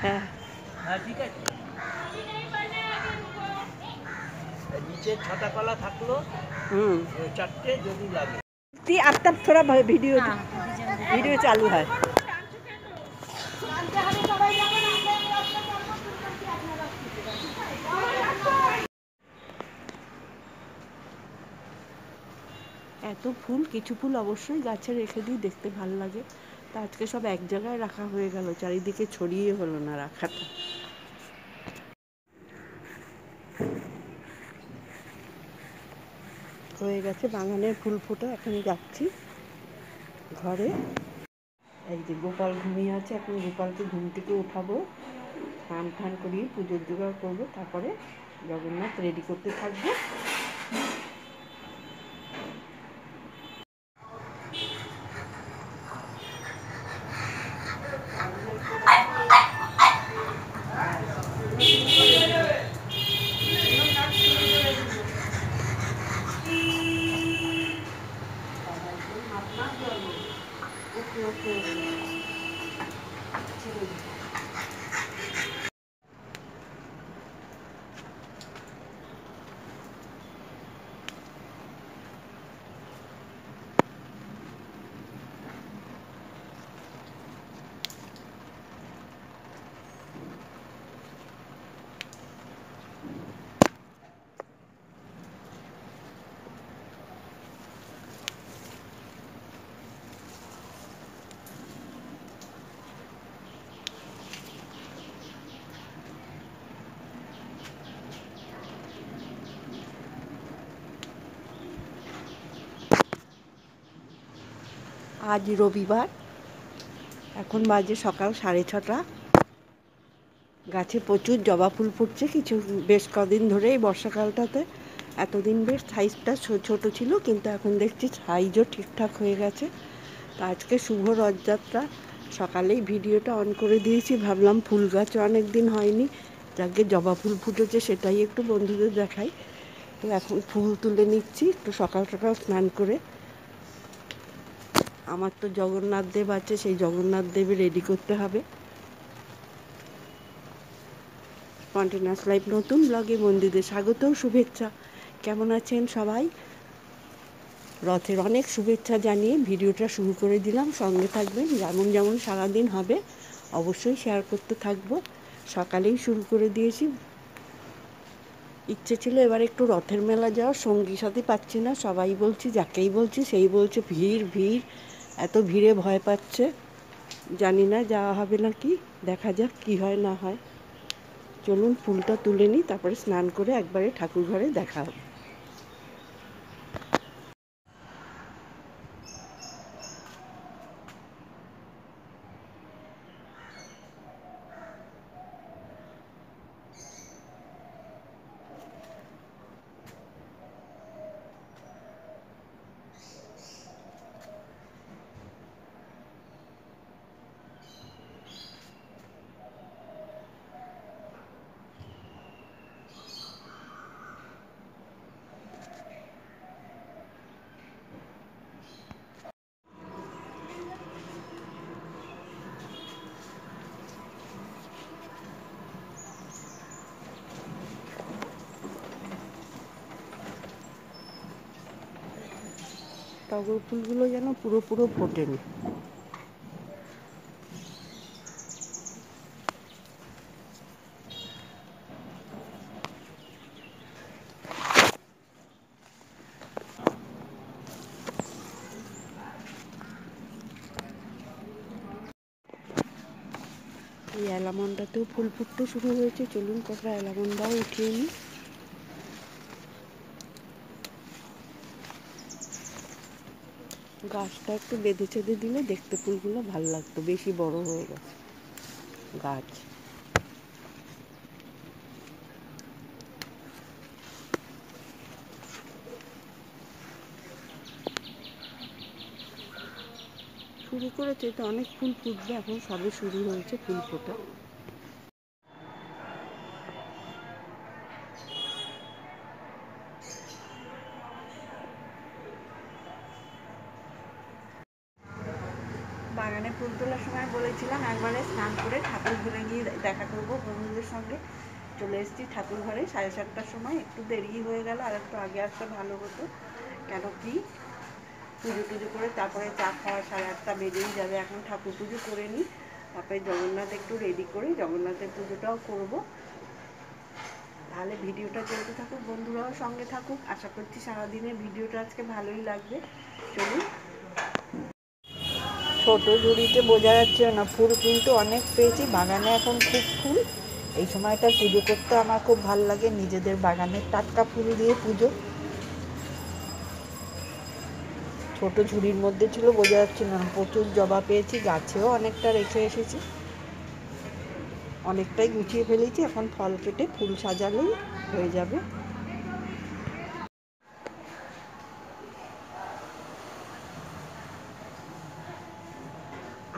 হ্যাঁ হ্যাঁ ঠিক আছে। নিচে 6টা কলা থাকলো, হুম 4টে যদি লাগে। अब तक थोड़ा वीडियो वीडियो चालू है। এত ফুল, কিছু ফুল অবশ্যই গাছে রেখে দিই, দেখতে ভালো লাগে। তা আজকে সব এক জায়গায় রাখা হয়ে গেল, চারিদিকে ছড়িয়ে হলো না রাখাটা। হয়ে গেছে বাগানের ফুল ফোটা, এখন যাচ্ছি ঘরে। এই যে গোপাল ঘুমিয়ে আছে, এখন গোপালকে ঘুম থেকে উঠাবো, স্নান টান করিয়ে পুজোর জোগাড় করবো, তারপরে জগন্নাথ রেডি করতে থাকবো। আজ রবিবার, এখন বাজে সকাল 6:30। গাছে প্রচুর জবা ফুল ফুটছে, কিছু বেশ কদিন ধরে এই বর্ষাকালটাতে। এতদিন বেশ সাইজটা ছোট ছিল, কিন্তু এখন দেখছি সাইজও ঠিকঠাক হয়ে গেছে। তো আজকে শুভ রথযাত্রা, সকালেই ভিডিওটা অন করে দিয়েছি, ভাবলাম ফুল গাছও অনেক দিন হয়নি, যাকে জবা ফুল ফুটেছে সেটাই একটু বন্ধুদের দেখাই। তো এখন ফুল তুলে নিচ্ছি একটু সকাল সকাল স্নান করে। আমার তো জগন্নাথ দেব আছে, সেই জগন্নাথ দেবে রেডি করতে হবে। কন্টিনিউয়াস লাইফ নতুন ব্লগে বন্ধুদের স্বাগত ও শুভেচ্ছা। কেমন আছেন সবাই? রথের অনেক শুভেচ্ছা জানিয়ে ভিডিওটা শুরু করে দিলাম। সঙ্গে থাকবেন, যেমন যেমন সারাদিন হবে অবশ্যই শেয়ার করতে থাকবো। সকালেই শুরু করে দিয়েছি। ইচ্ছে ছিল এবার একটু রথের মেলা যাওয়ার, সঙ্গী সাথী পাচ্ছি না। সবাই বলছি, যাকেই বলছি সেই বলছে ভিড় ভিড়, এত ভিড়ে ভয় পাচ্ছে। জানি না যাওয়া হবে নাকি, দেখা যাক কি হয় না হয়। চলুন ফুলটা তুলে নিই, তারপরে স্নান করে একবারে ঠাকুর ঘরে দেখা হবে। টগর ফুলগুলো যেন পুরো ফোটেনি। এই অ্যালামন্ডাতেও ফুল ফুটতে শুরু হয়েছে, চলুন কটা অ্যালামন্ডাও উঠিয়ে নিই। গাছটা একটু বেঁধে ছেঁধে দিলে দেখতে ফুলগুলো ভালো লাগতো, বেশি বড় হয়ে গেছে গাছ। শুরু করেছে, এটা অনেক ফুল ফুটবে, এখন সবে শুরু হয়েছে ফুল ফোটা। বাগানে ফুল তোলার সময় বলেছিলাম একবারে স্নান করে ঠাকুর ঘরে গিয়ে দেখা করবো বন্ধুদের সঙ্গে। চলে এসেছি ঠাকুর ঘরে 7:30টার সময়, একটু দেরি হয়ে গেল, আর একটু আগে আসতে ভালো হতো। কেন কি পুজো টুজো করে তারপরে চা খাওয়া 8:30 বেজেই যাবে। এখন ঠাকুর পুজো করে নিই, তারপরে জগন্নাথ একটু রেডি করি, জগন্নাথের পুজোটাও করব। তাহলে ভিডিওটা চলতে থাকুক, বন্ধুরাও সঙ্গে থাকুক। আশা করছি সারাদিনের ভিডিওটা আজকে ভালোই লাগবে। চলুন। ছোট ঝুড়িতে বোঝা যাচ্ছে না, ফুল কিন্তু অনেক পেয়েছি, বাগানে এখন খুব ফুল। এই সময়টা পুজো করতে আমার খুব ভালো লাগে, নিজেদের বাগানের টাটকা ফুল দিয়ে পুজো। ছোট ঝুড়ির মধ্যে ছিল, বোঝা যাচ্ছে না, প্রচুর জবা পেয়েছি, গাছেও অনেকটা রেখে এসেছি, অনেকটাই গুছিয়ে ফেলেছি। এখন ফল কেটে ফুল সাজালেই হয়ে যাবে।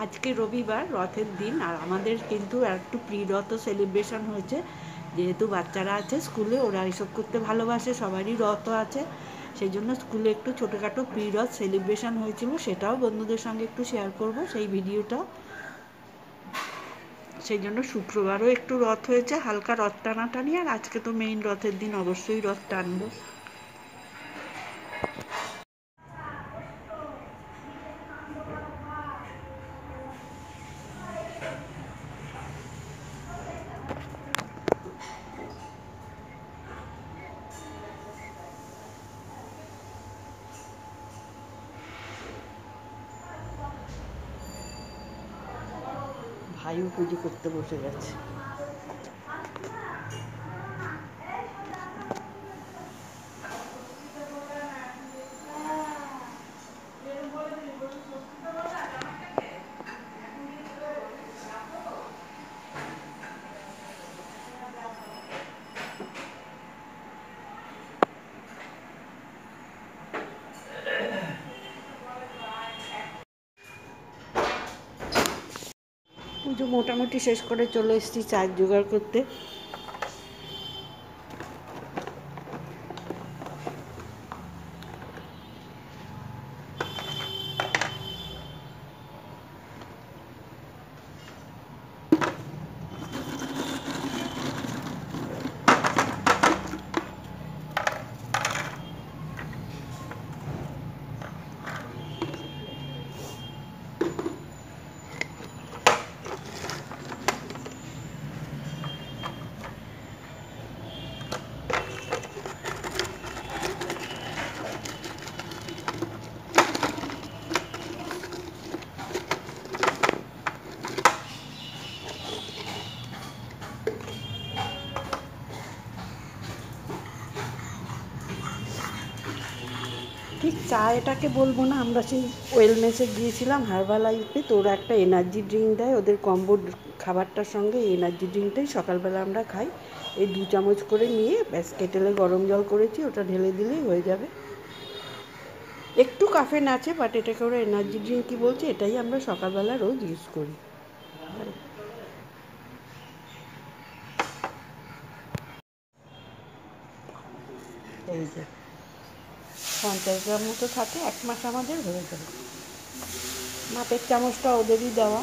আজকে রবিবার, রথের দিন, আর আমাদের কিন্তু একটু প্রি-রথ সেলিব্রেশন হয়েছে। যেহেতু বাচ্চারা আছে স্কুলে, ওরা এসব করতে ভালোবাসে, সবারই রথ আছে, সেই জন্য স্কুলে একটু ছোটোখাটো প্রি-রথ সেলিব্রেশন হয়েছিল, সেটাও বন্ধুদের সঙ্গে একটু শেয়ার করব সেই ভিডিওটা। সেই জন্য শুক্রবারও একটু রথ হয়েছে, হালকা রথ টানাটানি, আর আজকে তো মেইন রথের দিন, অবশ্যই রথ টানবো। ভাইও পুজো করতে বসে গেছে। পুজো মোটামুটি শেষ করে চলে এসেছি চায়ের জোগাড় করতে। ঠিক চা এটাকে বলবো না, আমরা সেই ওয়েলনেসে গিয়েছিলাম হার্বাল লাইফে, তো ওরা একটা এনার্জি ড্রিঙ্ক দেয়, ওদের কম্বো খাবারটার সঙ্গে এই এনার্জি ড্রিঙ্কটাই সকালবেলা আমরা খাই। এই 2 চামচ করে নিয়ে ব্যাস কেটেলে গরম জল করেছি, ওটা ঢেলে দিলেই হয়ে যাবে। একটু কাফেন আছে, বাট এটাকে ওরা এনার্জি ড্রিঙ্ক কী বলছে, এটাই আমরা সকালবেলা রোজ ইউজ করি। এই যে 50 গ্রাম মতো থাকে, 1 মাস আমাদের হয়ে যাবে। মাপের চামচটা ওদেরই দেওয়া।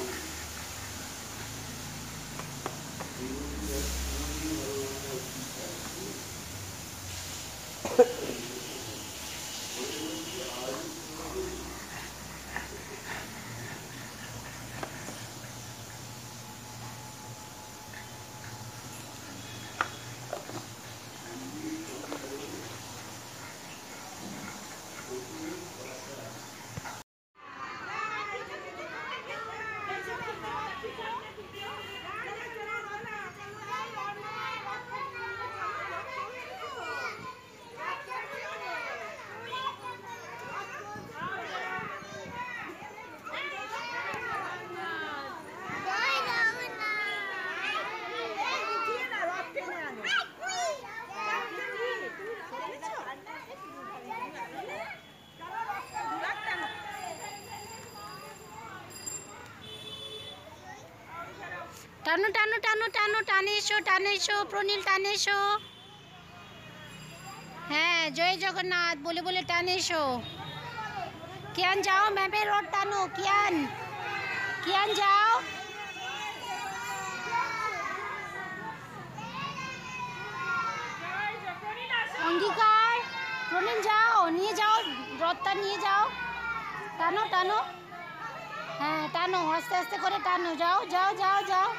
টানো টানো টানো টানো, টানে এসো প্রনীল, টানে এসো। হ্যাঁ, জয় জগন্নাথ বলে বলে টানে এসো। কিয়ান যাও, ম্যাপের রোড টানো কিয়ান। কিয়ান যাও। অঙ্গীকার, প্রণীল যাও, নিয়ে যাও, রথটা নিয়ে যাও। টানো টানো, হ্যাঁ টানো, আস্তে আস্তে করে টানো। যাও যাও যাও যাও।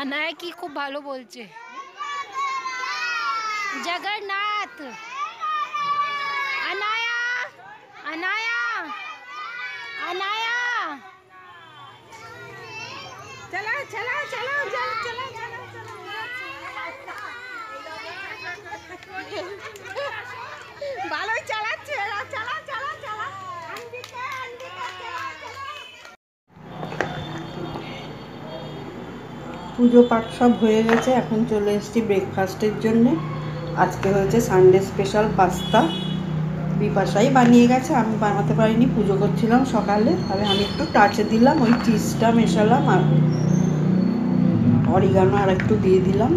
अनाया की खूब भालो बोलছে। जगन्नाथ, अनाया अनाया अनाया, चला चला चला चला चला ভালোই চালাচ্ছে, চলা চলা চলা। পুজো পাঠ সব হয়ে গেছে, এখন চলে এসেছি ব্রেকফাস্টের জন্যে। আজকে হয়েছে সানডে স্পেশাল পাস্তা। বিপাশাই বানিয়ে গেছে, আমি বানাতে পারিনি, পুজো করছিলাম সকালে। তবে আমি একটু টাচে দিলাম, ওই চিজটা মেশালাম আর অরিগানো আর একটু দিয়ে দিলাম।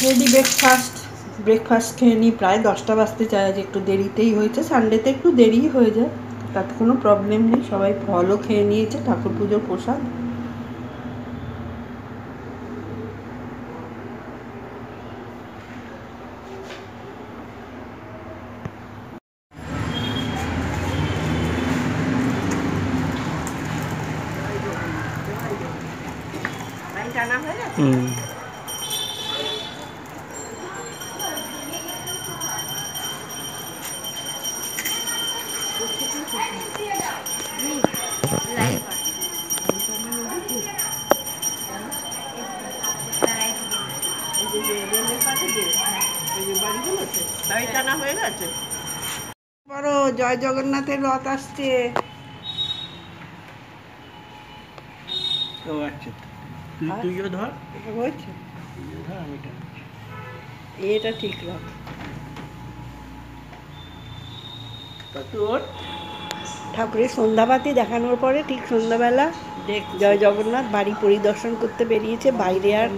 রেডি ব্রেকফাস্ট খেয়ে নিই। প্রায় 10টা বাজতে চায়, আজ একটু দেরিতেই হয়েছে। সানডেতে একটু দেরিই হয়ে যায়, তাতে কোনো প্রবলেম নেই। সবাই ফলও খেয়ে নিয়েছে, ঠাকুর পুজোর প্রসাদ। টানা হয়ে গেছে। বড় জয় জগন্নাথের রথ আসছে। তুইও ধর, হয়েছে এটা ঠিক রথ। তোর ঠাকুরের সন্ধ্যাবাতি দেখানোর পরে ঠিক সন্ধ্যাবেলা জয় জগন্নাথ বাড়ি পরিদর্শন করতে বেরিয়েছে। বাইরে আর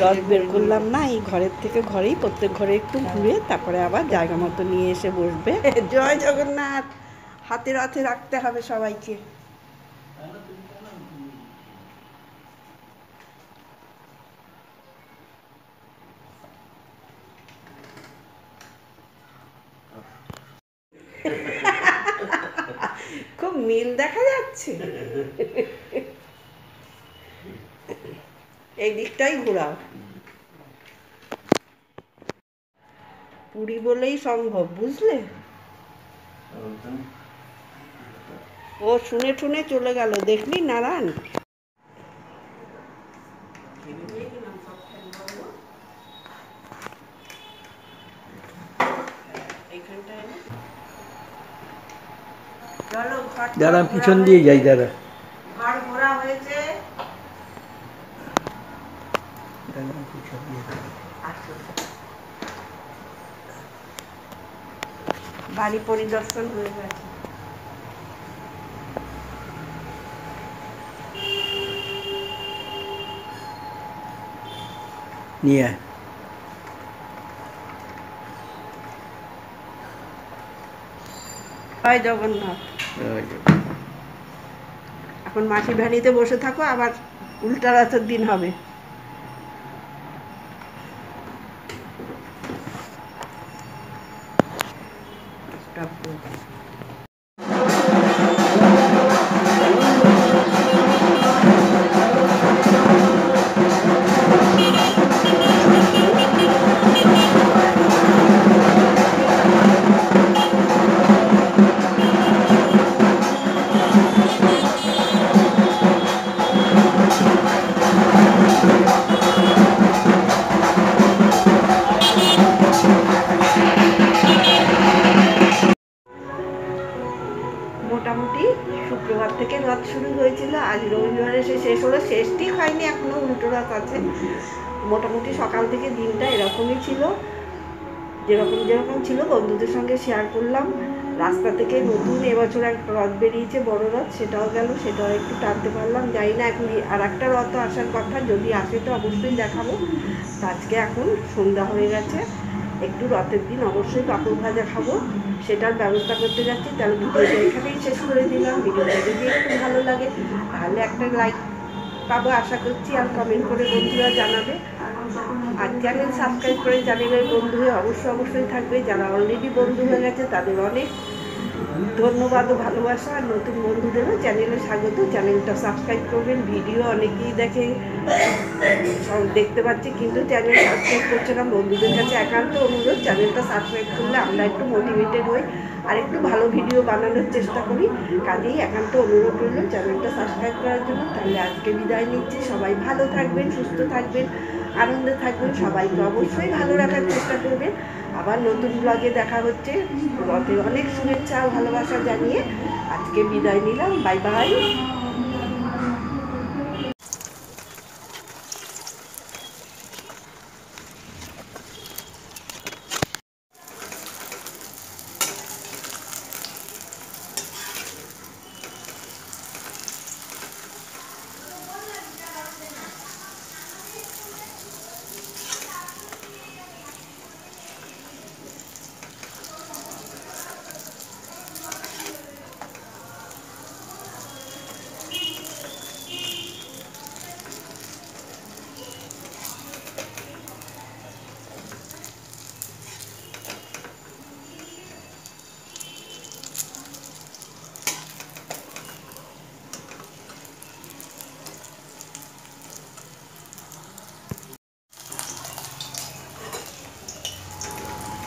রথ বের করলাম না, এই ঘরের থেকে ঘরেই, প্রত্যেক ঘরে একটু ঘুরে তারপরে আবার জায়গা মতো নিয়ে এসে বসবে। জয় জগন্নাথ, হাতে রথে রাখতে হবে সবাইকে। খুব মিল দেখা যাচ্ছে। এই দিকটাই ঘোরাও, পুরী বলেই সম্ভব, বুঝলে? ও শুনে ঠুনে চলে গেল, দেখলি নারায়ণ। যারা পিছন দিয়ে যাই, যারা ঘর ঘোরা হয়েছে। বাড়ি পরিদর্শন হয়ে গেছে। নিয়ে জয় জগন্নাথ। এখন মাসি ভ্যানিতে বসে থাকো, আবার উল্টা রাতের দিন হবে। মোটামুটি শুক্রবার থেকে রথ শুরু হয়েছিল, আজ রবিবারে এসে শেষ হলো। শেষটি হয়নি, এখনো উল্টো রথ আছে। মোটামুটি সকাল থেকে দিনটা এরকমই ছিল, যেরকম ছিল বন্ধুদের সঙ্গে শেয়ার করলাম। রাস্তা থেকে নতুন এবছর একটা রথ বেরিয়েছে, বড় রথ, সেটাও গেল, সেটাও একটু টানতে পারলাম। জানি না এখন আর একটা রথ আসার কথা, যদি আসে তো অবশ্যই দেখাবো। আজকে এখন সন্ধ্যা হয়ে গেছে, একটু রথের দিন অবশ্যই পাঁপড় ভাজা খাবো, সেটার ব্যবস্থা করতে যাচ্ছি। তাহলে ভিডিওটা এখানেই শেষ করে দিলাম। ভিডিওটা যদি একটু ভালো লাগে তাহলে একটা লাইক পাবো আশা করছি, আর কমেন্ট করে বন্ধুরা জানাবে। আর চ্যানেল সাবস্ক্রাইব করে চ্যানেলের বন্ধু হয়ে অবশ্যই থাকবে। যারা অলরেডি বন্ধু হয়ে গেছে তাদের অনেক ধন্যবাদ ও ভালোবাসা। আর নতুন বন্ধুদেরও চ্যানেলে স্বাগত। চ্যানেলটা সাবস্ক্রাইব করবেন। ভিডিও অনেকেই দেখতে পাচ্ছি, কিন্তু চ্যানেল সাবস্ক্রাইব করছে না। বন্ধুদের কাছে একান্ত অনুরোধ, চ্যানেলটা সাবস্ক্রাইব করলে আমরা একটু মোটিভেটেড হই আর একটু ভালো ভিডিও বানানোর চেষ্টা করি। কাজেই একান্ত অনুরোধ রইল চ্যানেলটা সাবস্ক্রাইব করার জন্য। তাহলে আজকে বিদায় নিচ্ছি। সবাই ভালো থাকবেন, সুস্থ থাকবেন, আনন্দে থাকবেন। সবাইকে অবশ্যই ভালো রাখার চেষ্টা করবেন। আবার নতুন ব্লগে দেখা হচ্ছে। রথের অনেক শুভেচ্ছা ও ভালোবাসা জানিয়ে আজকে বিদায় নিলাম। Bye bye.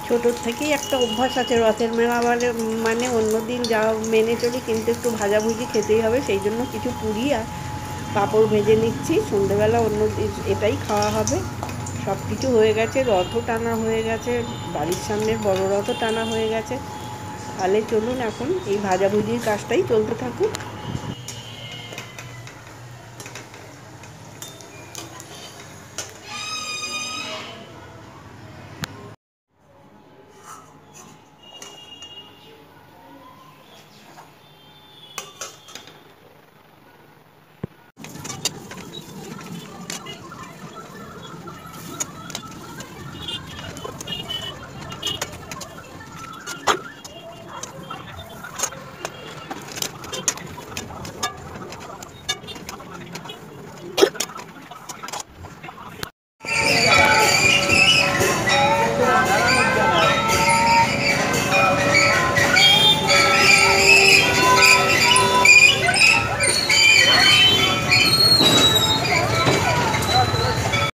ছোটোর থেকেই একটা অভ্যাস আছে রথের মেলা মানে অন্য দিন যা মেনে চলি, কিন্তু একটু ভাজাভুজি খেতেই হবে। সেই জন্য কিছু পুরি আর পাঁপড় ভেজে নিচ্ছি। সন্ধ্যেবেলা এটাই খাওয়া হবে। সব কিছু হয়ে গেছে, রথও টানা হয়ে গেছে, বাড়ির সামনের বড় রথও টানা হয়ে গেছে। তাহলে চলুন এখন এই ভাজাভুজির কাজটাই চলতে থাকুক।